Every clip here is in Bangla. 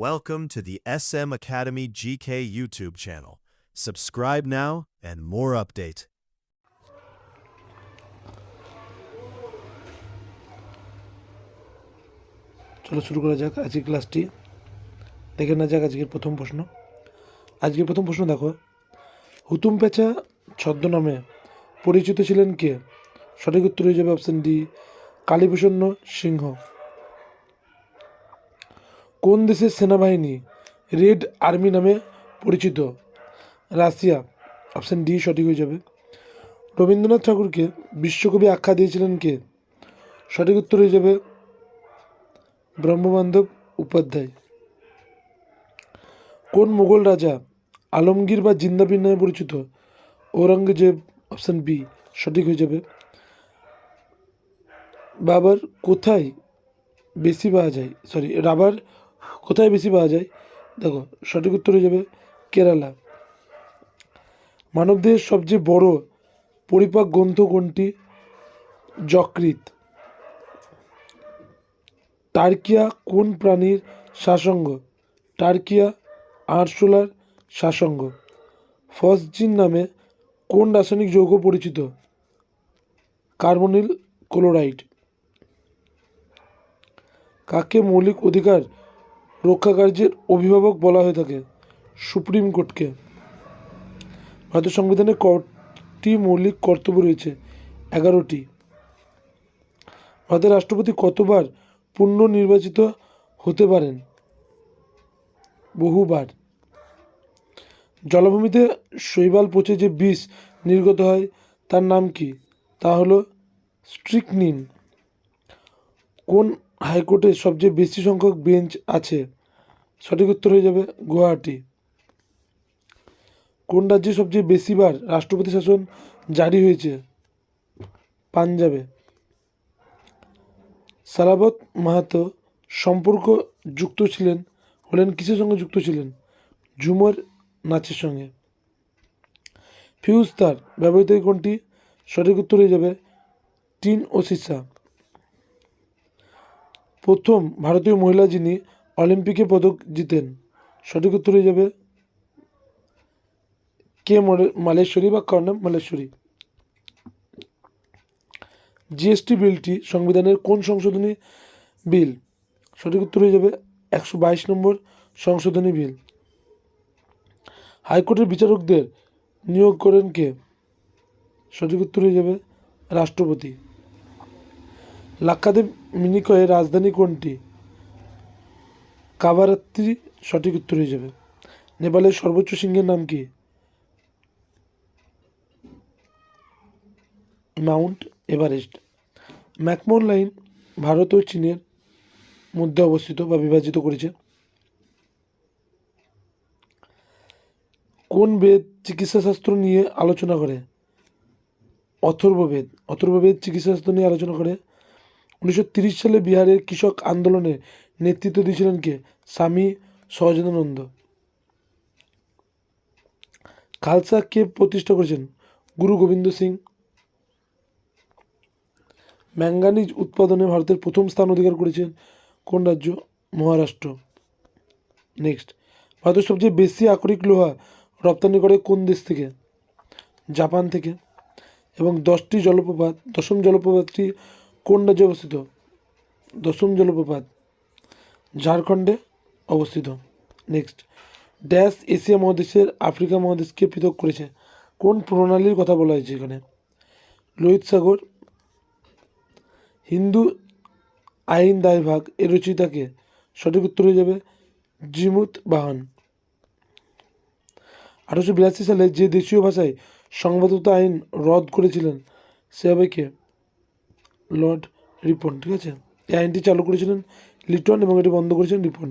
Welcome to the SM Academy GK YouTube channel. Subscribe now and more update. চলো শুরু করা যাক আজকের ক্লাসটি। দেখে না যাক আজকের প্রথম প্রশ্ন। আজকের প্রথম প্রশ্ন দেখো, হুতুম পেঁচা ছদ্মনামে পরিচিত ছিলেন কে? সঠিক উত্তর হয়ে যাবে অপশন ডি, কালীপ্রসন্ন সিংহ। কোন দেশের সেনাবাহিনী রেড আর্মি নামে পরিচিত? রাশিয়া। অপশন ডি সঠিক হয়ে যাবে। রবীন্দ্রনাথ ঠাকুরকে বিশ্বকবি আখ্যা দিয়েছিলেন কে? সঠিক উত্তর হয়ে যাবে ব্রহ্মবান্ধব উপাধ্যায়। কোন মুঘল রাজা আলমগীর বা জিন্দাবির নামে পরিচিত? ঔরঙ্গজেব। অপশন বি সঠিক হয়ে যাবে। রাবার কোথায় বেশি পাওয়া যায়? দেখো সঠিক উত্তর হয়ে যাবে কেরালা। মানবদেহের সবচেয়ে বড় পরিপাক গ্রন্থ কোনটি? যকৃৎ। টার্কিয়া কোন প্রাণীর শ্বাসঙ্গ? টার্কিয়া আরশোলার শ্বাসঙ্গ। ফসজিন নামে কোন রাসায়নিক যৌগ পরিচিত? Carbonyl chloride. কাকে মৌলিক অধিকার রক্ষা কার্যের অভিভাবক বলা হয়ে থাকে? সুপ্রিম কোর্টকে। ভারতের সংবিধানে কটি মৌলিক কর্তব্য রয়েছে? 11টি। ভারতের রাষ্ট্রপতি কতবার পুনঃ নির্বাচিত হতে পারেন? বহুবার। জলাভূমিতে শৈবাল পচে যে বিষ নির্গত হয় তার নাম কি? তা হলো স্ট্রিকনিন। কোন হাইকোর্টে সবচেয়ে বেশি সংখ্যক বেঞ্চ আছে? সঠিক উত্তর হয়ে যাবে গুয়াহাটি। কোন রাজ্যে সবচেয়ে বেশিবার রাষ্ট্রপতি শাসন জারি হয়েছে? পাঞ্জাবে। সারাবত মাহাতো সম্পর্ক যুক্ত হলেন কিসের সঙ্গে যুক্ত ছিলেন? ঝুমর নাচের সঙ্গে। ফিউজ তার ব্যবহৃত কোনটি? সঠিক উত্তর হয়ে যাবে টিন ও সীসা। প্রথম ভারতীয় মহিলা যিনি অলিম্পিকে পদক জিতেন? সঠিক উত্তর হয়ে যাবে কে মালেশ্বরী বা কর্ণম মালেশ্বরী। জিএসটি বিলটি সংবিধানের কোন সংশোধনী বিল? সঠিক উত্তর হয়ে যাবে 122 নম্বর সংশোধনী বিল। হাইকোর্টের বিচারকদের নিয়োগ করেন কে? সঠিক উত্তর হয়ে যাবে রাষ্ট্রপতি। লাক্ষাদ্বীপ মিনিকয়ের রাজধানী কোনটি? কাভারাত্রি। সঠিক উত্তর হয়ে যাবে। নেপালের সর্বোচ্চ শৃঙ্গের নাম কি? Mount Everest. ম্যাকমোহন লাইন ভারত ও চীনের মধ্যে অবস্থিত বা বিভাজিত করেছে। কোন বেদ চিকিৎসাশাস্ত্র নিয়ে আলোচনা করে? অথর্ববেদ। অথর্ববেদ চিকিৎসাশাস্ত্র নিয়ে আলোচনা করে। 1930 সালে বিহারের কৃষক আন্দোলনে নেতৃত্ব দিয়েছিলেন কে? স্বামী সহজানন্দ। খালসা কে প্রতিষ্ঠা করেছেন? গুরু গোবিন্দ সিং। ম্যাঙ্গানিজ উৎপাদনে ভারতের প্রথম স্থান অধিকার করেছেন কোন রাজ্য? মহারাষ্ট্র। নেক্সট, ভারতের সবচেয়ে বেশি আকরিক লোহা রপ্তানি করে কোন দেশ থেকে? জাপান থেকে। এবং দশম জলপ্রপাতটি কোন রাজ্যে অবস্থিত? দশম জলপ্রপাত ঝাড়খণ্ডে অবস্থিত। নেক্সট, ড্যাশ এশিয়া মহাদেশের আফ্রিকা মহাদেশকে পৃথক করেছে? কোন প্রণালীর কথা বলা হয়েছে এখানে? লোহিত সাগর। হিন্দু আইন দায়ভাগ এর রচয়িতাকে? সঠিক উত্তর হয়ে যাবে জিমুত বাহন। 1882 সালে যে দেশীয় ভাষায় সংবাদদাতা আইন রদ করেছিলেন সে হবে কে? লর্ড রিপন। ঠিক আছে, এই আইনটি চালু করেছিলেন লিটন এবং এটি বন্ধ করেছিলেন রিপন।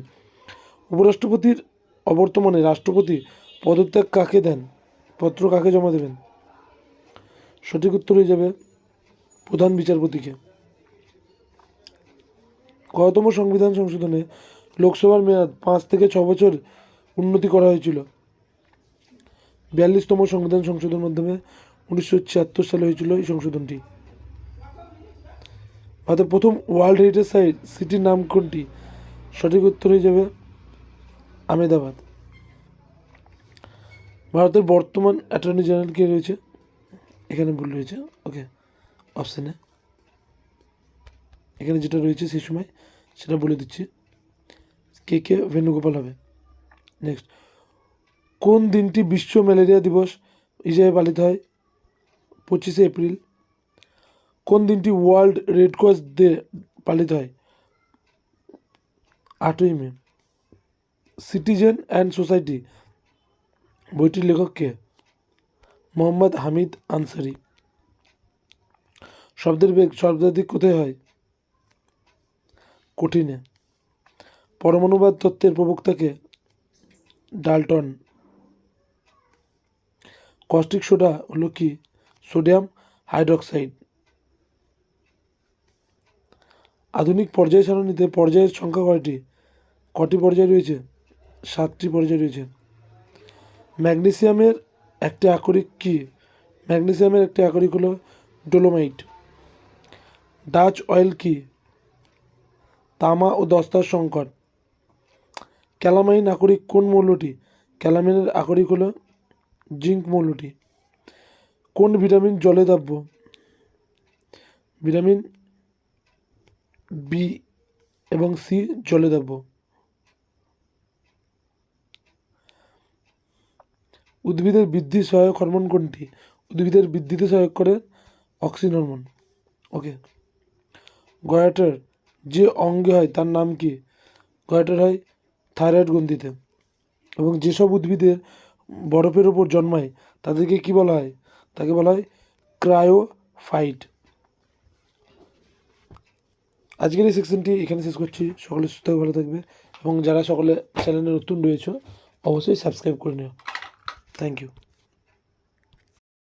উপরাষ্ট্রপতির অবর্তমানে রাষ্ট্রপতি পদত্যাগ কাকে দেন? পত্র কাকে জমা দেবেন? সঠিক উত্তর হয়ে যাবে প্রধান বিচারপতিকে। কততম সংবিধান সংশোধনে লোকসভার মেয়াদ 5 থেকে 6 বছর উন্নতি করা হয়েছিল? 42তম সংবিধান সংশোধনের মাধ্যমে 1976 সালে হয়েছিল এই সংশোধনটি। ভারতের প্রথম ওয়ার্ল্ড হেরিটেজ সাইট সিটির নাম কোনটি? সঠিক উত্তর হয়ে যাবে আহমেদাবাদ। ভারতের বর্তমান অ্যাটর্নি জেনারেল কে রয়েছে? এখানে ভুল রয়েছে, ওকে, অপশানে এখানে যেটা রয়েছে সেই সময় সেটা বলে দিচ্ছি, কে ভেনুগোপাল হবে। নেক্সট, কোন দিনটি বিশ্ব ম্যালেরিয়া দিবস হিসেবে পালিত হয়? 25শে এপ্রিল। কোন দিনটি ওয়ার্ল্ড রেড ক্রস ডে পালিত হয়? 8ই মে। সিটিজেন অ্যান্ড সোসাইটি বইটির লেখক কে? মোহাম্মদ হামিদ আনসারি। শব্দের বেগ সর্বাধিক কোথায় হয়? কঠিনে। পরমাণুবাদ তত্ত্বের প্রবক্তাকে? ডাল্টন। কস্টিক সোডা হলো কি? Sodium hydroxide. আধুনিক পর্যায় সারণীতে পর্যায়ের সংখ্যা কটি পর্যায় রয়েছে? 7টি পর্যায় রয়েছে। ম্যাগনেসিয়ামের একটি আকরিক কি? ম্যাগনেসিয়ামের একটি আকরিক হলো ডোলোমাইট। ডাচ অয়েল কি? তামা ও দস্তার সংকট। ক্যালামাইন আকরিক কোন মৌলটি? ক্যালামাইনের আকরিক হলো জিঙ্ক মৌলটি। কোন ভিটামিন জলে দাব্য? ভিটামিন বি এবং সি জলে দাব্য। উদ্ভিদের বৃদ্ধি সহায়ক হরমোন কোনটি? উদ্ভিদের বৃদ্ধিতে সহায়ক করে অক্সিন হরমোন। ওকে। গয়াটার যে অঙ্গে হয় তার নাম কি? গয়াটার হয় থাইরয়েড গ্রন্থিতে। এবং যেসব উদ্ভিদের বরফের ওপর জন্মায় তাদেরকে কি বলা হয়? তাকে বলা হয় ক্রায়োফাইট। আজকের এই সেকশনটি এখানে শেষ করছি। সকলে সুস্থ ভালো থাকবে এবং যারা সকলে চ্যানেলে নতুন রয়েছে অবশ্যই সাবস্ক্রাইব করে নিও। Thank you.